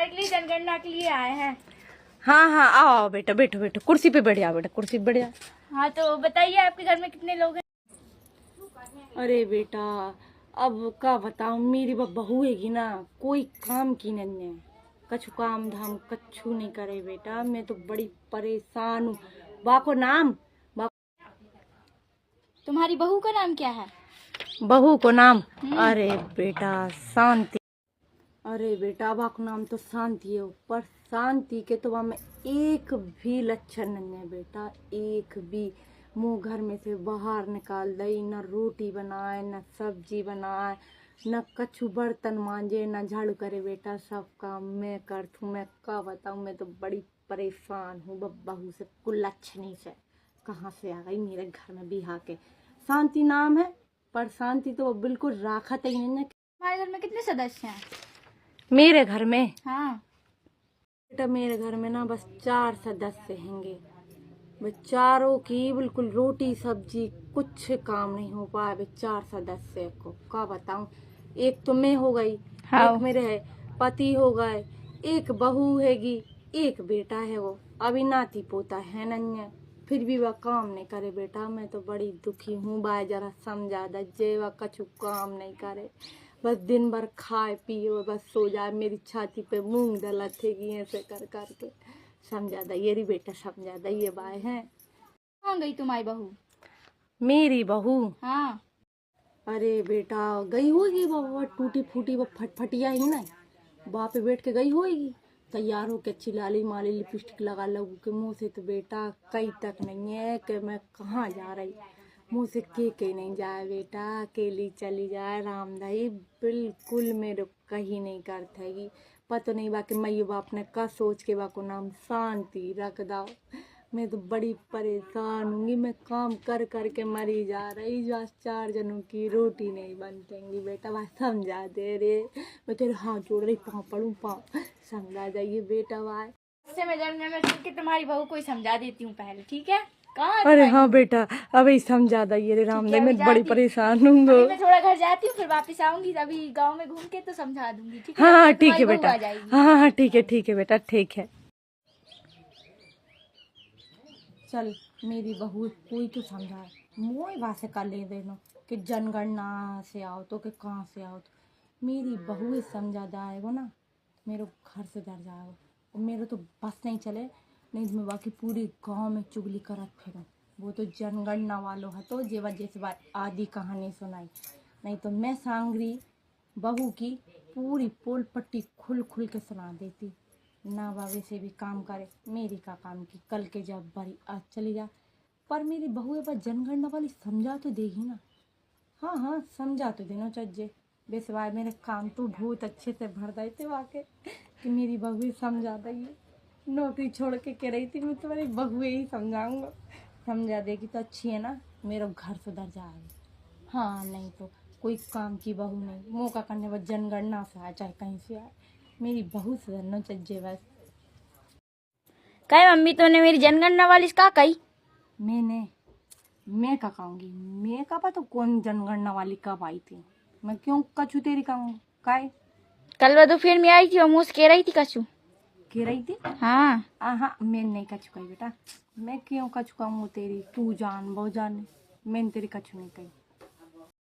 तुम्हारे के लिए जनगणना के लिए आए हैं। हाँ हाँ, आओ बेटा, बैठो बैठो, कुर्सी पे बैठ जाओ बेटा, कुर्सी पे बैठ जाओ। हाँ तो बताइए आपके घर में कितने लोग हैं? अरे बेटा, अब का बताऊं, मेरी बहू हैगी ना, कोई काम की नहीं है, कछु काम धाम कछु नहीं करे बेटा, मैं तो बड़ी परेशान हूँ। बाको नाम तुम्हारी बहू का नाम क्या है? बहू को नाम, अरे बेटा शांति। अरे बेटा, बाको नाम तो शांति है, पर शांति के तो में एक भी लक्षण नहीं है बेटा, एक भी। मुँह घर में से बाहर निकाल दई, न रोटी बनाए, न सब्जी बनाए, न कछु बर्तन मांजे, न झाड़ू करे बेटा, सब काम मैं करती हूँ। मैं क्या बताऊँ, मैं तो बड़ी परेशान हूँ बहू से, कुलक्षणी से। कहाँ से आ गई मेरे घर में बिहा के। शांति नाम है, पर शांति तो बिल्कुल राखत ही नहीं है। हमारे घर में कितने सदस्य हैं? मेरे घर में? हाँ बेटा मेरे घर में ना बस 4 सदस्य हैंगे, बस चारों की बिल्कुल रोटी सब्जी कुछ काम नहीं हो पाया। बस 4 सदस्य को क्या बताऊं, एक तो मैं हो गई, हाँ। एक मेरे है पति हो गए, एक बहू हैगी, एक बेटा है, वो अभी नाती पोता है नहीं है, फिर भी वह काम नहीं करे बेटा। मैं तो बड़ी दुखी हूँ, बाय जरा समझा दे, वह कछु काम नहीं करे, बस दिन भर खाए पिए बस सो जाए, मेरी छाती पे मूंग दला थेगी ऐसे कर करके। समझा दइए रे बेटा, समझा दइए बाय हैं। कहाँ गई तुम्हारी बहू? मेरी बहू? हाँ। अरे बेटा गई होगी बाबा, टूटी फूटी वो फटफटिया ही ना, वहाँ पे बैठ के गई होगी, तैयार होके अच्छी लाली माली लिपस्टिक लगा लगू के मुँह से तो बेटा कहीं तक नहीं है कि मैं कहाँ जा रही, मुँह से के नहीं जाए बेटा, अकेली चली जाए रामदाई, बिल्कुल मेरे कहीं नहीं करतेगी। पता नहीं बाकी मई बाप ने का सोच के बा को नाम शांति रख दाओ। मैं तो बड़ी परेशान हूँगी, मैं काम कर कर के मरी जा रही, बस 4 जनों की रोटी नहीं बनतेंगी बेटा, बस समझा दे रे, मैं तेरे हाथ जोड़ रही, पाँव पड़ूँ पाँव, समझा जाइए बेटा भाई। इससे मैं जनगणना सुन के तुम्हारी बहू को ही समझा देती हूँ पहले, ठीक है? कहाँ? अरे हाँ बेटा, अभी समझा दइए रे रामदेव, मैं बड़ी परेशान हूँ। मैं थोड़ा घर जाती हूँ, फिर वापस आऊंगी, अभी गांव में घूम के तो समझा दूंगी, ठीक है? हाँ हाँ ठीक है तुम्हारी बेटा, बहू आ जाएगी। हाँ हाँ ठीक है बेटा, ठीक है। चल मेरी बहू कोई तो समझाए, मोए वहाँ से कर ले देनो कि जनगणना से आओ तो कि कहाँ से आओ तो, मेरी बहू समझा जाएगो ना, मेरे घर से डर जाएगो, और मेरे तो बस नहीं चले, नहीं तो मैं बाकी पूरे गांव में चुगली करत फिरूँ। वो तो जनगणना वालों है तो जे वजह से बात आधी कहानी सुनाई, नहीं तो मैं सांगरी बहू की पूरी पोल पट्टी खुल खुल के सुना देती। ना बाबे से भी काम करे, मेरी का काम की, कल के जब बड़ी आज चली जा, पर मेरी बहू पर जनगणना वाली समझा तो देगी ना। हाँ हाँ समझा तो देना चज्जे, बेसवाय मेरे काम तो बहुत अच्छे से भर देते वाके कि मेरी बहू समझा देगी। नौकरी छोड़ के कह रही थी मैं तुम्हारी बहू ही समझाऊंगा, समझा देगी तो अच्छी है ना, मेरा घर सुधर जाएगा। हाँ नहीं तो कोई काम की बहू नहीं, मौका करने पर जनगणना से आए चाहे कहीं से आए, मेरी बहू सुधरना चाहिए बस। कहे मम्मी तूने मेरी जनगणना वाली का कही? मैं का कहूँगी, मैं का पता कौन जनगणना वाली कब आई थी, मैं क्यों कछु तेरी कहूँ काय? कल वो दोपहर में आई थी और मुझसे कह रही थी कछु। कह रही थी? हाँ हाँ मैं नहीं कछु कही बेटा, मैं क्यों कछु कहूँ तेरी, तू जान वो जाने, मैंने तेरी कछु नहीं कही।